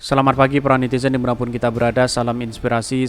Selamat pagi para netizen dimanapun kita berada, salam inspirasi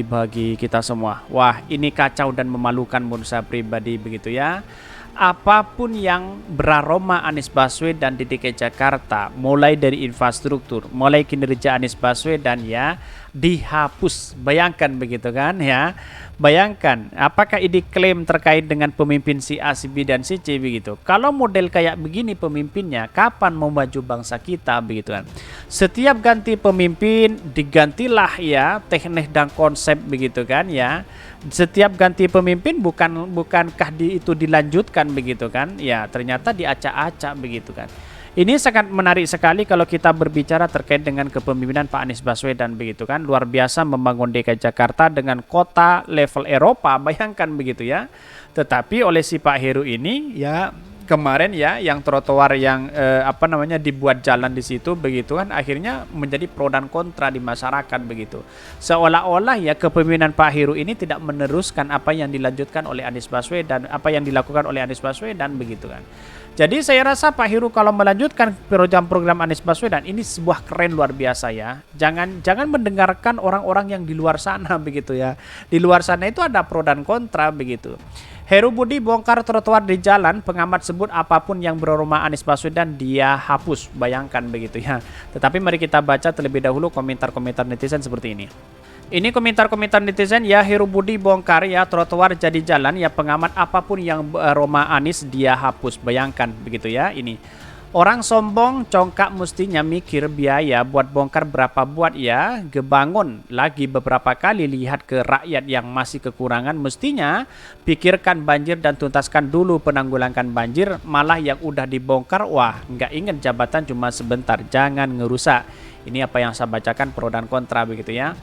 bagi kita semua. Wah, ini kacau dan memalukan menurut saya pribadi begitu ya. Apapun yang beraroma Anies Baswedan di DKI Jakarta, mulai dari infrastruktur, mulai kinerja Anies Baswedan ya, dihapus. Bayangkan begitu kan ya. Bayangkan, apakah ini klaim terkait dengan pemimpin si A, si B, dan si C begitu. Kalau model kayak begini pemimpinnya, kapan mau maju bangsa kita begitu kan. Setiap ganti pemimpin, digantilah ya teknik dan konsep begitu kan ya. Setiap ganti pemimpin bukankah itu dilanjutkan begitu kan. Ya ternyata diacak-acak begitu kan. Ini sangat menarik sekali kalau kita berbicara terkait dengan kepemimpinan Pak Anies Baswedan begitu kan. Luar biasa membangun DKI Jakarta dengan kota level Eropa, bayangkan begitu ya. Tetapi oleh si Pak Heru ini ya kemarin ya yang trotoar yang dibuat jalan di situ begitu kan akhirnya menjadi pro dan kontra di masyarakat begitu. Seolah-olah ya kepemimpinan Pak Heru ini tidak meneruskan apa yang dilanjutkan oleh Anies Baswedan, apa yang dilakukan oleh Anies Baswedan begitu kan. Jadi saya rasa Pak Heru kalau melanjutkan program Anies Baswedan ini sebuah keren luar biasa ya. Jangan mendengarkan orang-orang yang di luar sana begitu ya. Di luar sana itu ada pro dan kontra begitu. Heru Budi bongkar trotoar di jalan, pengamat sebut apapun yang beraroma Anies Baswedan dia hapus. Bayangkan begitu ya. Tetapi mari kita baca terlebih dahulu komentar-komentar netizen seperti ini. Ini komentar-komentar netizen ya, Heru Budi bongkar ya trotoar jadi jalan ya, pengamat apapun yang beraroma Anies dia hapus. Bayangkan begitu ya ini. Orang sombong congkak mestinya mikir biaya buat bongkar berapa buat ya, gebangun lagi beberapa kali lihat ke rakyat yang masih kekurangan, mestinya pikirkan banjir dan tuntaskan dulu penanggulangan banjir, malah yang udah dibongkar wah nggak ingat jabatan cuma sebentar, jangan ngerusak. Ini apa yang saya bacakan pro dan kontra begitu ya.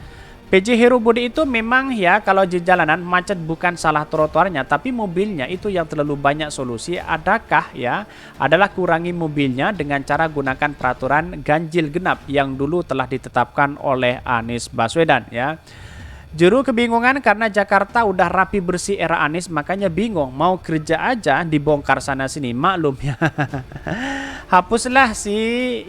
PJ Heru Budi itu memang ya kalau di jalanan macet bukan salah trotoarnya tapi mobilnya itu yang terlalu banyak. Solusi adakah ya adalah kurangi mobilnya dengan cara gunakan peraturan ganjil genap yang dulu telah ditetapkan oleh Anies Baswedan ya. Juru kebingungan karena Jakarta udah rapi bersih era Anies makanya bingung mau kerja aja dibongkar sana sini, maklum ya. Hapuslah si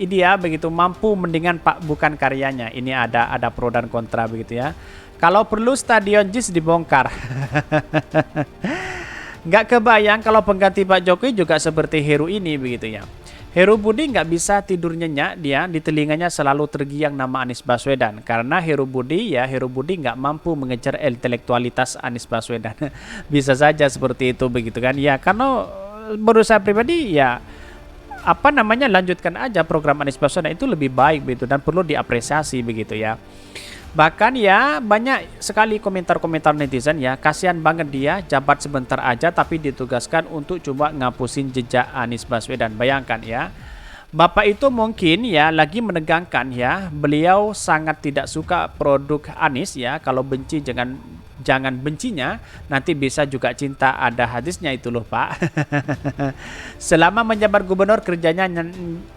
dia begitu, mampu mendingan Pak bukan karyanya. Ini ada pro dan kontra begitu ya. Kalau perlu stadion JIS dibongkar. Nggak kebayang kalau pengganti Pak Jokowi juga seperti Heru ini begitu ya. Heru Budi nggak bisa tidur nyenyak, dia di telinganya selalu tergiang nama Anies Baswedan karena Heru Budi nggak mampu mengejar intelektualitas Anies Baswedan. Bisa saja seperti itu begitu kan ya, karena menurut saya pribadi ya lanjutkan aja program Anies Baswedan itu lebih baik begitu dan perlu diapresiasi begitu ya. Bahkan ya banyak sekali komentar-komentar netizen ya, kasihan banget dia jabat sebentar aja tapi ditugaskan untuk coba ngapusin jejak Anies Baswedan. Bayangkan ya, Bapak itu mungkin ya lagi menegangkan ya, beliau sangat tidak suka produk Anies ya, kalau benci jangan bencinya, nanti bisa juga cinta, ada hadisnya itu loh Pak. Selama menjabat gubernur kerjanya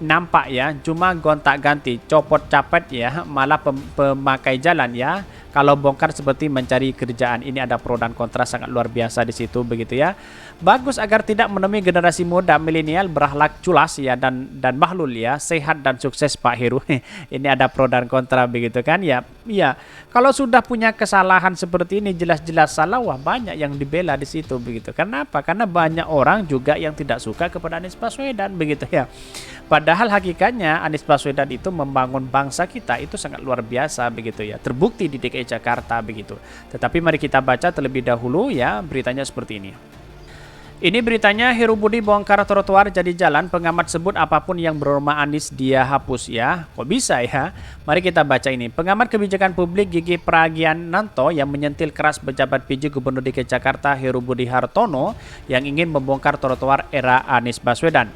nampak ya, cuma gontak-ganti, copot-capet ya, malah pemakai jalan ya. Kalau bongkar seperti mencari kerjaan, ini ada pro dan kontra sangat luar biasa di situ begitu ya. Bagus agar tidak menemui generasi muda milenial berakhlak culas ya dan bahlul ya, sehat dan sukses Pak Heru. Ini ada pro dan kontra begitu kan ya. Iya, kalau sudah punya kesalahan seperti ini jelas-jelas salah, wah banyak yang dibela di situ begitu. Kenapa? Karena banyak orang juga yang tidak suka kepada Anies Baswedan begitu ya. Padahal hakikatnya Anies Baswedan itu membangun bangsa kita itu sangat luar biasa begitu ya. Terbukti di DKI Jakarta begitu. Tetapi mari kita baca terlebih dahulu ya beritanya seperti ini. Ini beritanya, Heru Budi bongkar trotoar jadi jalan, pengamat sebut apapun yang beraroma Anies dia hapus ya. Kok bisa ya? Mari kita baca ini. Pengamat kebijakan publik Gigi Pragiananto yang menyentil keras pejabat PJ Gubernur DKI Jakarta Heru Budi Hartono yang ingin membongkar trotoar era Anies Baswedan.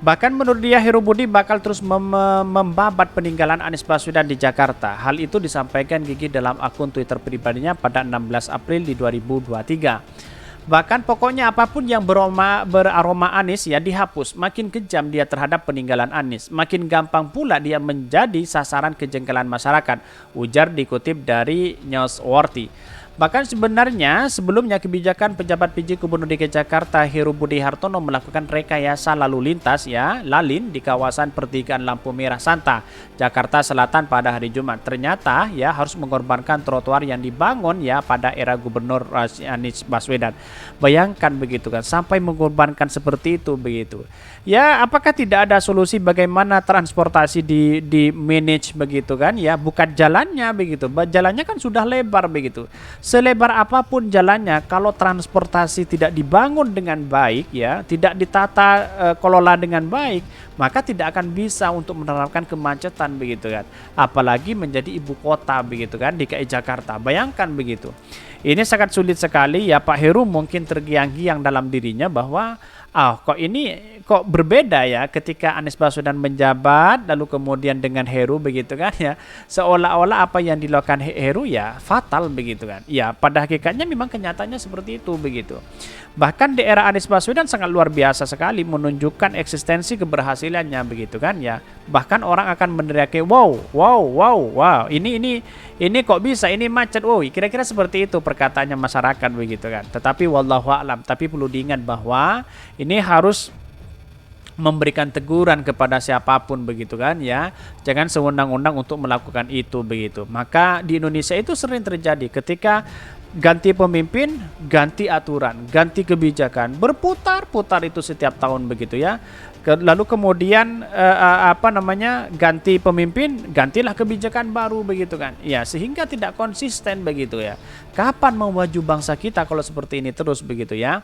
Bahkan menurut dia Heru Budi bakal terus membabat peninggalan Anies Baswedan di Jakarta. Hal itu disampaikan Gigi dalam akun Twitter pribadinya pada 16 April di 2023. Bahkan pokoknya apapun yang beraroma Anies ya dihapus. Makin kejam dia terhadap peninggalan Anies, makin gampang pula dia menjadi sasaran kejengkelan masyarakat, ujar dikutip dari Newsworthy. Bahkan sebenarnya sebelumnya kebijakan pejabat PJ Gubernur DKI Jakarta Heru Budi Hartono melakukan rekayasa lalu lintas ya lalin di kawasan pertigaan lampu merah Santa, Jakarta Selatan pada hari Jumat. Ternyata ya harus mengorbankan trotoar yang dibangun ya pada era Gubernur Anies Baswedan. Bayangkan begitu kan, sampai mengorbankan seperti itu begitu. Ya, apakah tidak ada solusi bagaimana transportasi di manage begitu kan ya, bukan jalannya begitu. Jalannya kan sudah lebar begitu. Selebar apapun jalannya, kalau transportasi tidak dibangun dengan baik ya, tidak ditata kelola dengan baik, maka tidak akan bisa untuk menerapkan kemacetan begitu kan. Apalagi menjadi ibu kota begitu kan DKI Jakarta. Bayangkan begitu. Ini sangat sulit sekali ya, Pak Heru mungkin tergiang-giang dalam dirinya bahwa kok ini kok berbeda ya ketika Anies Baswedan menjabat lalu kemudian dengan Heru begitu kan ya, seolah-olah apa yang dilakukan Heru ya fatal begitu kan ya, pada hakikatnya memang kenyataannya seperti itu begitu. Bahkan di era Anies Baswedan sangat luar biasa sekali menunjukkan eksistensi keberhasilannya begitu kan ya, bahkan orang akan meneriaki wow ini kok bisa ini macet, kira-kira seperti itu perkataannya masyarakat begitu kan. Tetapi wallahu a'lam, tapi perlu diingat bahwa ini harus memberikan teguran kepada siapapun begitu kan ya, jangan sewenang-wenang untuk melakukan itu begitu. Maka di Indonesia itu sering terjadi ketika ganti pemimpin, ganti aturan, ganti kebijakan, berputar-putar itu setiap tahun begitu ya. Lalu kemudian ganti pemimpin, gantilah kebijakan baru begitu kan. Ya, sehingga tidak konsisten begitu ya. Kapan mau maju bangsa kita kalau seperti ini terus begitu ya?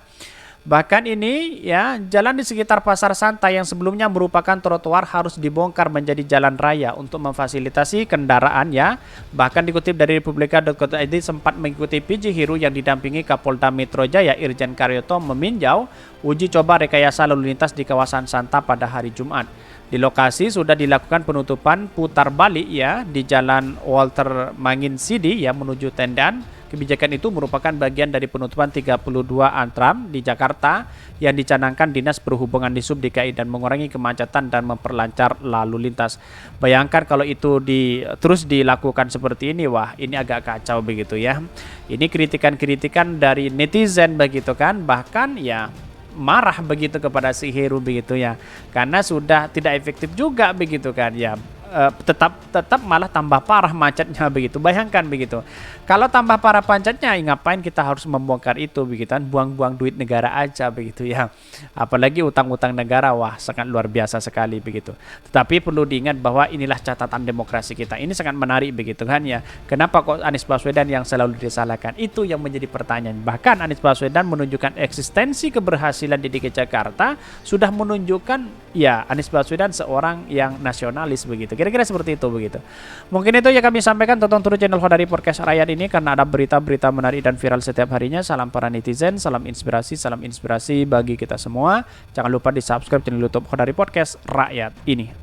Bahkan ini ya, jalan di sekitar Pasar Santa yang sebelumnya merupakan trotoar harus dibongkar menjadi jalan raya untuk memfasilitasi kendaraan ya. Bahkan dikutip dari Republika.co.id, sempat mengikuti PJ Heru yang didampingi Kapolda Metro Jaya Irjen Karyoto meninjau uji coba rekayasa lalu lintas di kawasan Santa pada hari Jumat. Di lokasi sudah dilakukan penutupan putar balik ya di Jalan Walter Manginsidi ya menuju Tendan. Kebijakan itu merupakan bagian dari penutupan 32 Antram di Jakarta yang dicanangkan Dinas Perhubungan di Sub DKI dan mengurangi kemacetan dan memperlancar lalu lintas. Bayangkan kalau itu terus dilakukan seperti ini, wah ini agak kacau begitu ya. Ini kritikan-kritikan dari netizen begitu kan, bahkan ya marah begitu kepada si Heru begitu ya, karena sudah tidak efektif juga begitu kan ya. Tetap malah tambah parah macetnya begitu. Bayangkan begitu. Kalau tambah parah macetnya, ngapain kita harus membongkar itu begitu kan? Buang-buang duit negara aja begitu ya. Apalagi utang-utang negara, wah sangat luar biasa sekali begitu. Tetapi perlu diingat bahwa inilah catatan demokrasi kita. Ini sangat menarik begitu kan ya. Kenapa kok Anies Baswedan yang selalu disalahkan? Itu yang menjadi pertanyaan. Bahkan Anies Baswedan menunjukkan eksistensi keberhasilan di DKI Jakarta, sudah menunjukkan ya Anies Baswedan seorang yang nasionalis begitu. Kira-kira seperti itu begitu. Mungkin itu yang kami sampaikan. Tonton terus channel Khodari Podcast Rakyat ini karena ada berita-berita menarik dan viral setiap harinya. Salam para netizen, salam inspirasi bagi kita semua. Jangan lupa di subscribe channel YouTube Khodari Podcast Rakyat ini.